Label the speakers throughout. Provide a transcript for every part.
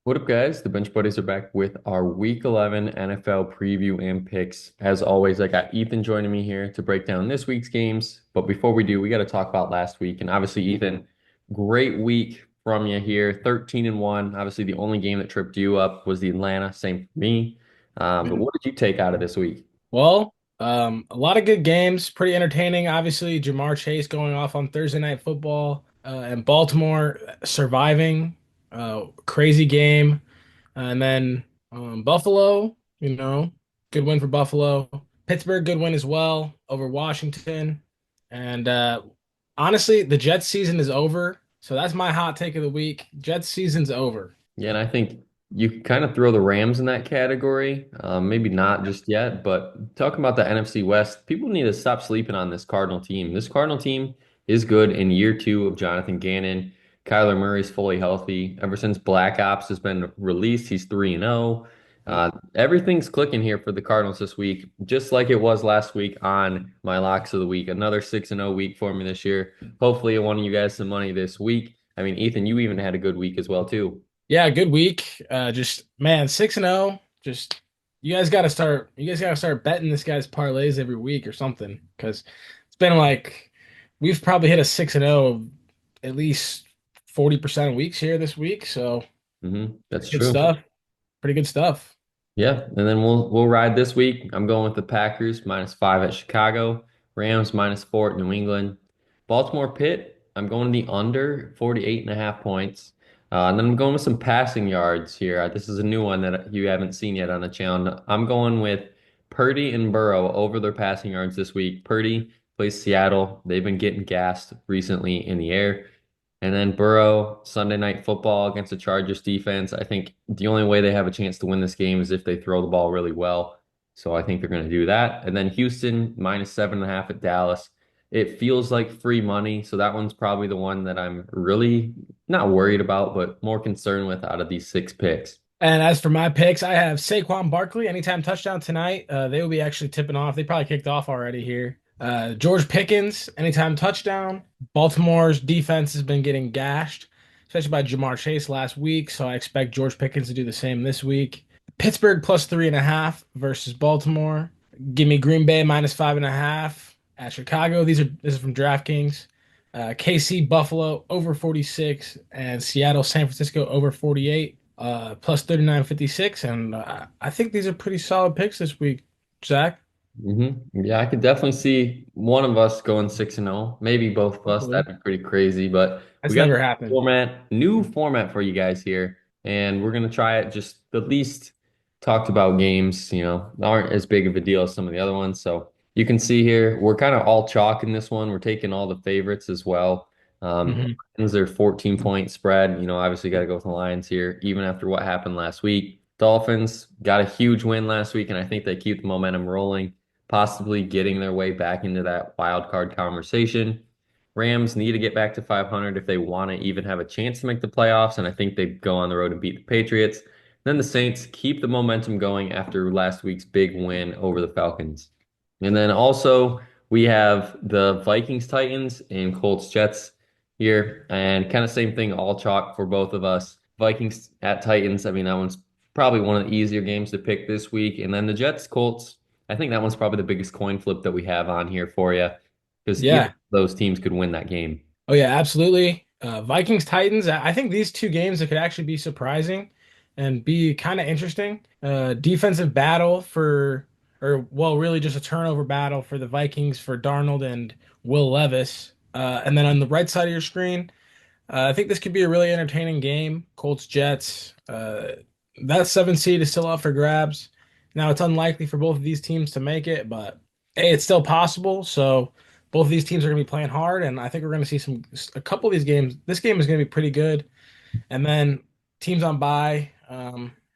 Speaker 1: What up, guys? The Bench Buddies are back with our Week 11 NFL preview and picks. As always, I got Ethan joining me here to break down this week's games. But before we do, we got to talk about last week. And obviously, Ethan, great week from you here, 13 and 1. Obviously, the only game that tripped you up was the Atlanta. Same for me. But
Speaker 2: Mhm.
Speaker 1: what did you take out of this week?
Speaker 2: A lot of good games, pretty entertaining. Obviously, Jamar Chase going off on Thursday Night Football, and Baltimore surviving. Crazy game. And then Buffalo, good win for Buffalo. Pittsburgh, good win as well over Washington. And honestly, the Jets season is over. So that's my hot take of the week. Jets season's over.
Speaker 1: Yeah, and I think you kind of throw the Rams in that category. Maybe not just yet, but talking about the NFC West, people need to stop sleeping on this Cardinal team. This Cardinal team is good in year two of Jonathan Gannon. Kyler Murray's fully healthy. Ever since Black Ops has been released, he's 3-0. Everything's clicking here for the Cardinals this week, just like it was last week on my locks of the week. Another 6-0 week for me this year. Hopefully, I won you guys some money this week. I mean, Ethan, you even had a good week as well, too.
Speaker 2: Yeah, good week. Just man, 6-0. Just you guys gotta start betting this guy's parlays every week or something. Because it's been like we've probably hit a 6-0 at least 40% of weeks here this week. So
Speaker 1: That's
Speaker 2: good
Speaker 1: true.
Speaker 2: stuff. Pretty good stuff.
Speaker 1: Yeah, and then we'll ride this week. I'm going with the Packers -5 at Chicago, Rams -4 at New England, Baltimore Pitt. I'm going the under 48.5 points. And then I'm going with some passing yards here. This is a new one that you haven't seen yet on the channel. I'm going with Purdy and Burrow over their passing yards this week. Purdy plays Seattle. They've been getting gassed recently in the air. And then Burrow, Sunday Night Football against the Chargers defense. I think the only way they have a chance to win this game is if they throw the ball really well. So I think they're going to do that. And then Houston -7.5 at Dallas. It feels like free money. So that one's probably the one that I'm really not worried about, but more concerned with out of these six picks.
Speaker 2: And as for my picks, I have Saquon Barkley anytime touchdown tonight. They will be actually tipping off. They probably kicked off already here. George Pickens anytime touchdown. Baltimore's defense has been getting gashed, especially by Jamar Chase last week. So I expect George Pickens to do the same this week. Pittsburgh +3.5 versus Baltimore. Give me Green Bay -5.5 at Chicago. This is from DraftKings. KC Buffalo over 46 and Seattle San Francisco over 48 plus 39.56. And I think these are pretty solid picks this week, Zach.
Speaker 1: Yeah, I could definitely see one of us going 6-0, maybe both of us.
Speaker 2: Hopefully.
Speaker 1: That'd be pretty crazy. But we
Speaker 2: That's
Speaker 1: got
Speaker 2: never
Speaker 1: a
Speaker 2: happened.
Speaker 1: new format for you guys here, and we're gonna try it. Just the least talked about games, aren't as big of a deal as some of the other ones. So you can see here, we're kind of all chalk in this one. We're taking all the favorites as well.
Speaker 2: Hmm.
Speaker 1: Lions are 14-point spread. Obviously got to go with the Lions here, even after what happened last week. Dolphins got a huge win last week, and I think they keep the momentum rolling, possibly getting their way back into that wild card conversation. Rams need to get back to 500 if they want to even have a chance to make the playoffs, and I think they go on the road and beat the Patriots. Then the Saints keep the momentum going after last week's big win over the Falcons. And then also we have the Vikings Titans and Colts Jets here, and kind of same thing, all chalk for both of us. Vikings at Titans, I mean, that one's probably one of the easier games to pick this week. And then the Jets Colts, I think that one's probably the biggest coin flip that we have on here for you because either of
Speaker 2: Yeah.
Speaker 1: those teams could win that game.
Speaker 2: Oh, yeah, absolutely. Vikings Titans. I think these two games that could actually be surprising and be kind of interesting. Defensive battle or well, really just a turnover battle for the Vikings for Darnold and Will Levis. And then on the right side of your screen, I think this could be a really entertaining game. Colts Jets. That seven seed is still up for grabs. Now it's unlikely for both of these teams to make it, but hey, it's still possible. So both of these teams are going to be playing hard, and I think we're going to see a couple of these games. This game is going to be pretty good. And then teams on bye.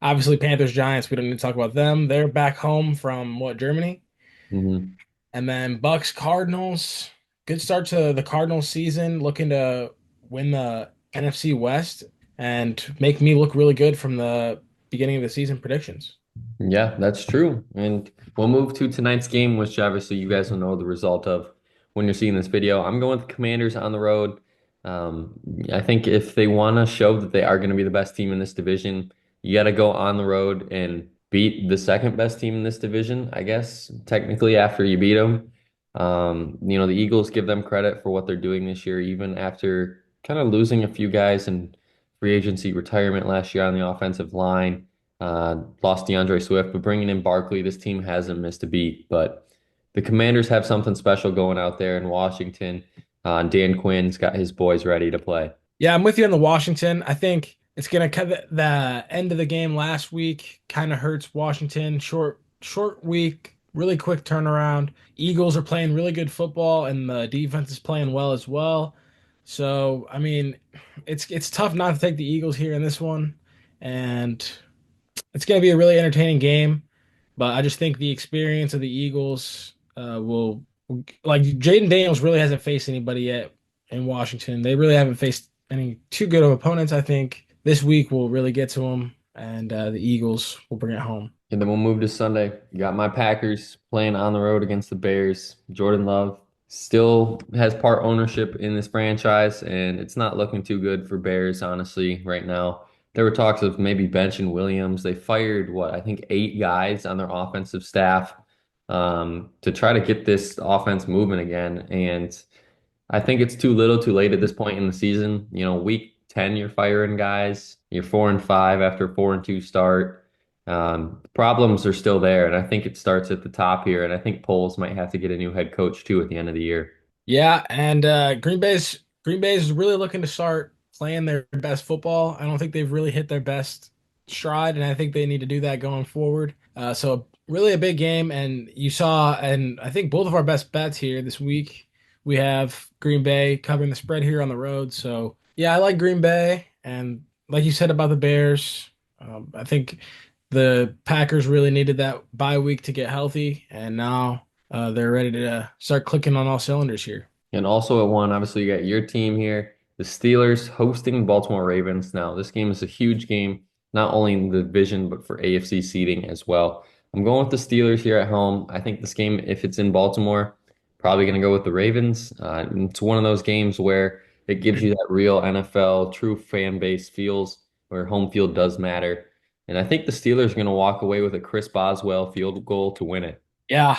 Speaker 2: Obviously Panthers Giants. We don't need to talk about them. They're back home from what, Germany?
Speaker 1: Hmm.
Speaker 2: And then Bucks Cardinals. Good start to the Cardinals season, looking to win the NFC West and make me look really good from the beginning of the season predictions.
Speaker 1: Yeah, that's true. And we'll move to tonight's game, which obviously you guys will know the result of when you're seeing this video. I'm going with the Commanders on the road. Um, I think if they want to show that they are going to be the best team in this division, you got to go on the road and beat the second best team in this division, I guess, technically after you beat them. The Eagles give them credit for what they're doing this year, even after kind of losing a few guys in free agency retirement last year on the offensive line. Lost DeAndre Swift, but bringing in Barkley, this team hasn't missed a beat. But the Commanders have something special going out there in Washington. Dan Quinn's got his boys ready to play.
Speaker 2: Yeah, I'm with you on the Washington. I think it's gonna kind of the end of the game last week kind of hurts Washington. Short week, really quick turnaround. Eagles are playing really good football, and the defense is playing well as well. So, I mean, it's tough not to take the Eagles here in this one, and it's gonna be a really entertaining game. But I just think the experience of the Eagles will like Jaden Daniels really hasn't faced anybody yet in Washington. They really haven't faced any too good of opponents. I think this week will really get to them, and the Eagles will bring it home.
Speaker 1: And then we'll move to Sunday. You got my Packers playing on the road against the Bears. Jordan Love still has part ownership in this franchise, and it's not looking too good for Bears, honestly, right now. There were talks of maybe benching Williams. They fired, what, I think 8 guys on their offensive staff to try to get this offense moving again. And I think it's too little too late at this point in the season. Week 10, you're firing guys. You're 4-5 after a 4-2 start. Problems are still there, and I think it starts at the top here. And I think Poles might have to get a new head coach too at the end of the year.
Speaker 2: Yeah, and Green Bay's really looking to start playing their best football. I don't think they've really hit their best stride, and I think they need to do that going forward. So really a big game, and you saw, and I think both of our best bets here this week, we have Green Bay covering the spread here on the road. So yeah, I like Green Bay, and like you said about the Bears, I think the Packers really needed that bye week to get healthy, and now they're ready to start clicking on all cylinders here.
Speaker 1: And also at one, obviously, you got your team here, the Steelers hosting Baltimore Ravens. Now, this game is a huge game, not only in the division, but for AFC seeding as well. I'm going with the Steelers here at home. I think this game, if it's in Baltimore, probably going to go with the Ravens. It's one of those games where it gives you that real NFL, true fan base feels where home field does matter. And I think the Steelers are going to walk away with a Chris Boswell field goal to win it.
Speaker 2: Yeah,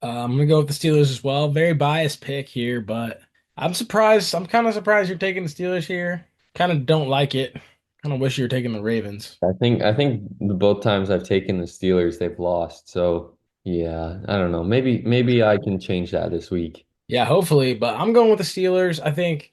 Speaker 2: I'm gonna go with the Steelers as well. Very biased pick here, but I'm surprised. I'm kind of surprised you're taking the Steelers here. Kind of don't like it. Kind of wish you were taking the Ravens.
Speaker 1: I think the both times I've taken the Steelers, they've lost. So yeah, I don't know. Maybe I can change that this week.
Speaker 2: Yeah, hopefully, but I'm going with the Steelers. I think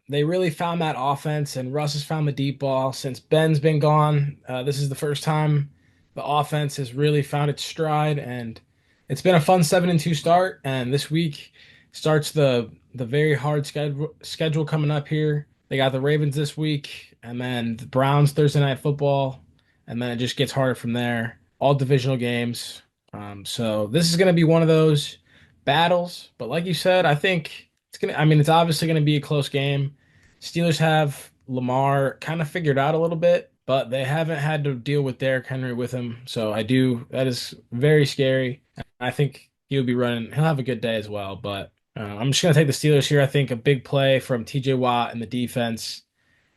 Speaker 2: they really found that offense, and Russ has found the deep ball since Ben's been gone. This is the first time the offense has really found its stride, and it's been a fun 7-2 start. And this week starts the very hard schedule coming up here. They got the Ravens this week, and then the Browns Thursday night football, and then it just gets harder from there. All divisional games. So this is going to be one of those battles. But like you said, I think I mean, it's obviously gonna be a close game. Steelers have Lamar kind of figured out a little bit, but they haven't had to deal with Derrick Henry with him. So that is very scary. I think he'll have a good day as well. But I'm just gonna take the Steelers here. I think a big play from TJ Watt and the defense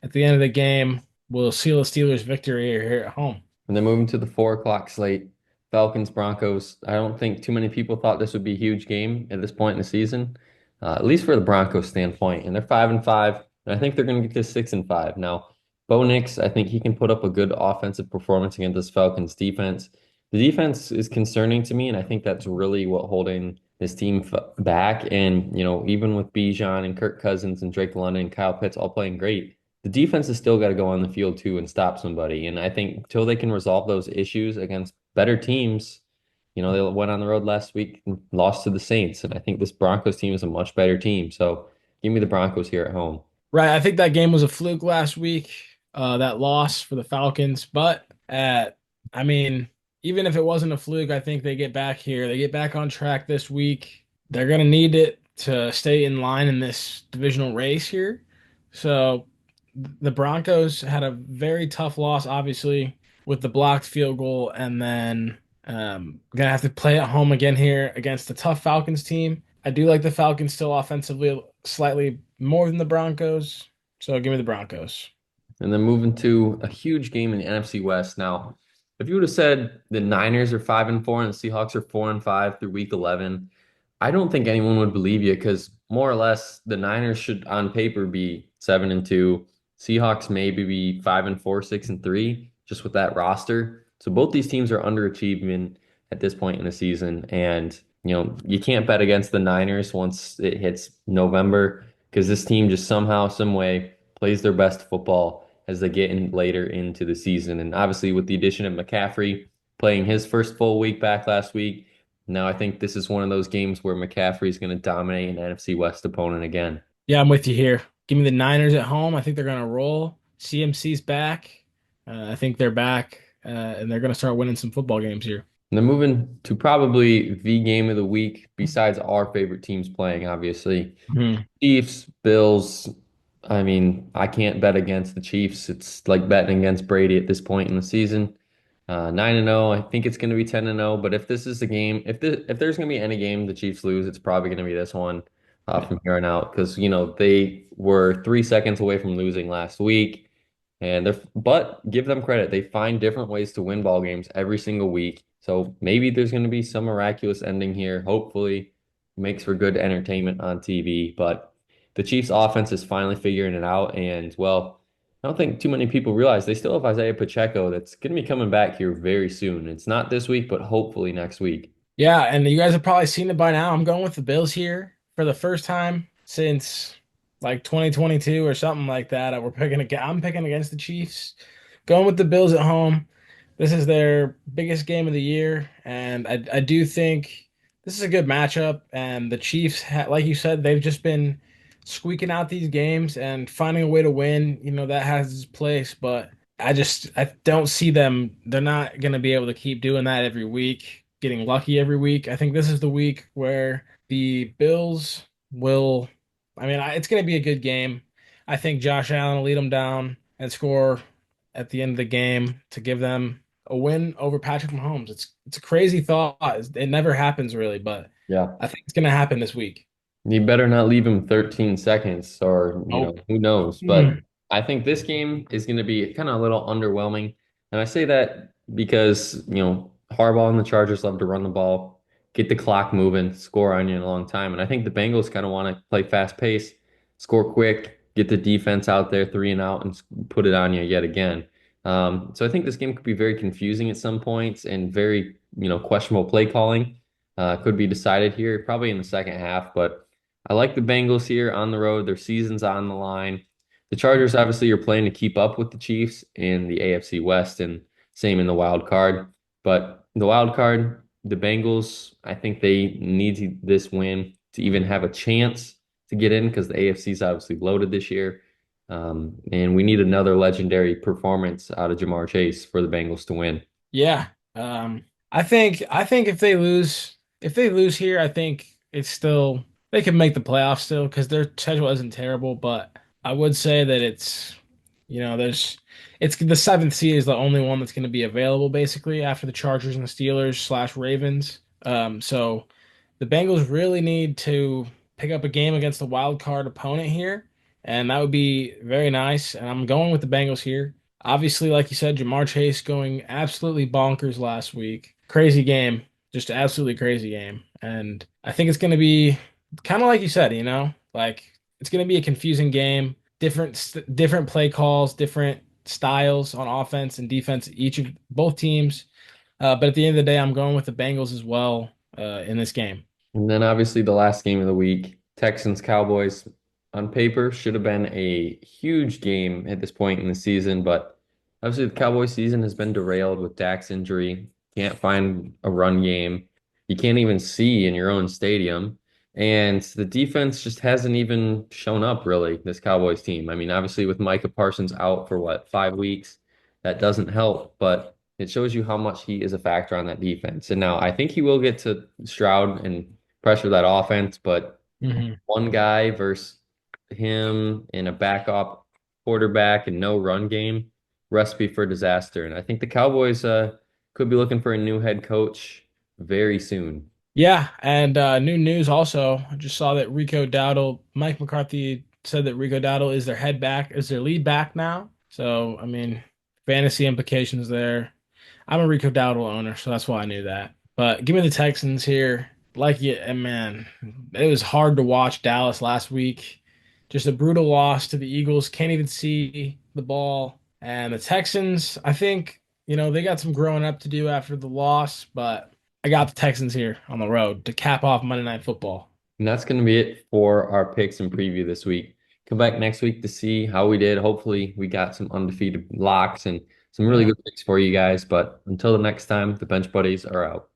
Speaker 2: at the end of the game will seal the Steelers' victory here at home.
Speaker 1: And then moving to the 4 o'clock slate, Falcons Broncos. I don't think too many people thought this would be a huge game at this point in the season, at least for the Broncos standpoint. And they're 5-5, and I think they're going to get to 6-5. Now, Bo Nix, I think he can put up a good offensive performance against this Falcons defense. The defense is concerning to me, and I think that's really what holding this team back. And even with Bijan and Kirk Cousins and Drake London and Kyle Pitts all playing great, the defense has still got to go on the field too and stop somebody. And I think until they can resolve those issues against better teams, they went on the road last week and lost to the Saints. And I think this Broncos team is a much better team. So give me the Broncos here at home.
Speaker 2: Right. I think that game was a fluke last week, that loss for the Falcons. But I mean, even if it wasn't a fluke, I think they get back here. They get back on track this week. They're going to need it to stay in line in this divisional race here. So the Broncos had a very tough loss, obviously, with the blocked field goal, and then gonna have to play at home again here against the tough Falcons team. I do like the Falcons still offensively, slightly more than the Broncos. So give me the Broncos.
Speaker 1: And then moving to a huge game in the NFC West. Now, if you would have said the Niners are 5-4 and the Seahawks are 4-5 through week 11, I don't think anyone would believe you because more or less the Niners should on paper be 7-2. Seahawks maybe be 5-4, 6-3, just with that roster. So both these teams are underachieving at this point in the season. And, you can't bet against the Niners once it hits November because this team just somehow, some way plays their best football as they get in later into the season. And obviously, with the addition of McCaffrey playing his first full week back last week, now I think this is one of those games where McCaffrey is going to dominate an NFC West opponent again.
Speaker 2: Yeah, I'm with you here. Give me the Niners at home. I think they're going to roll. CMC's back. I think they're back, and they're going to start winning some football games here.
Speaker 1: And then moving to probably the game of the week, besides our favorite teams playing, obviously.
Speaker 2: Mhm.
Speaker 1: Chiefs, Bills. I mean, I can't bet against the Chiefs. It's like betting against Brady at this point in the season. 9-0. I think it's going to be 10-0. But if this is the game, if there's going to be any game the Chiefs lose, it's probably going to be this one from here on out because they were 3 seconds away from losing last week, and but give them credit, they find different ways to win ball games every single week. So maybe there's going to be some miraculous ending here. Hopefully, makes for good entertainment on TV. But the Chiefs' offense is finally figuring it out, and well. I don't think too many people realize they still have Isaiah Pacheco that's going to be coming back here very soon. It's not this week, but hopefully next week.
Speaker 2: Yeah, and you guys have probably seen it by now. I'm going with the Bills here for the first time since like 2022 or something like that. I'm picking against the Chiefs. Going with the Bills at home. This is their biggest game of the year, and I do think this is a good matchup. And the Chiefs, like you said, they've just been squeaking out these games and finding a way to win. That has its place, but I don't see them. They're not going to be able to keep doing that every week, getting lucky every week. I think this is the week where the Bills will. It's going to be a good game. I think Josh Allen will lead them down and score at the end of the game to give them a win over Patrick Mahomes. It's a crazy thought. It never happens really, but
Speaker 1: Yeah.
Speaker 2: I think it's going to happen this week.
Speaker 1: You better not leave him 13 seconds or,
Speaker 2: Oh,
Speaker 1: who knows. But
Speaker 2: mm,
Speaker 1: I think this game is going to be kind of a little underwhelming. And I say that because, Harbaugh and the Chargers love to run the ball, get the clock moving, score on you in a long time. And I think the Bengals kind of want to play fast pace, score quick, get the defense out there, three and out, and put it on you yet again. So I think this game could be very confusing at some points and very, questionable play calling. Could be decided here probably in the second half, but I like the Bengals here on the road. Their season's on the line. The Chargers obviously are playing to keep up with the Chiefs in the AFC West and same in the wild card. But the wild card, the Bengals, I think they need this win to even have a chance to get in because the AFC is obviously loaded this year. And we need another legendary performance out of Jamar Chase for the Bengals to win.
Speaker 2: yeah. I think if they lose here, I think it's still they can make the playoffs still because their schedule isn't terrible. But I would say that there's it's the seventh seed is the only one that's going to be available basically after the Chargers and the Steelers slash Ravens. So the Bengals really need to pick up a game against the wild card opponent here, and that would be very nice. And I'm going with the Bengals here. Obviously, like you said, Jamar Chase going absolutely bonkers last week. Crazy game, just absolutely crazy game. And I think it's going to be kind of like you said, like it's going to be a confusing game, different play calls, different styles on offense and defense, each of both teams. But at the end of the day, I'm going with the Bengals as well in this game.
Speaker 1: And then obviously the last game of the week, Texans Cowboys on paper should have been a huge game at this point in the season, but obviously the Cowboys season has been derailed with Dak's injury. Can't find a run game. You can't even see in your own stadium. And the defense just hasn't even shown up really, this Cowboys team. I mean, obviously with Micah Parsons out for what, 5 weeks, that doesn't help, but it shows you how much he is a factor on that defense. And now I think he will get to Stroud and pressure that offense, but
Speaker 2: Hmm.
Speaker 1: one guy versus him in a backup quarterback and no run game, recipe for disaster. And I think the Cowboys could be looking for a new head coach very soon.
Speaker 2: Yeah, and new news also. I just saw that Rico Dowdle, Mike McCarthy said that Rico Dowdle is their lead back now. So, I mean, fantasy implications there. I'm a Rico Dowdle owner, so that's why I knew that. But give me the Texans here. Like you, and man, it was hard to watch Dallas last week. Just a brutal loss to the Eagles. Can't even see the ball. And the Texans, I think, they got some growing up to do after the loss, but I got the Texans here on the road to cap off Monday Night Football.
Speaker 1: And that's going to be it for our picks and preview this week. Come back next week to see how we did. Hopefully, we got some undefeated locks and some really
Speaker 2: Yeah.
Speaker 1: good picks for you guys. But until the next time, the Bench Buddies are out.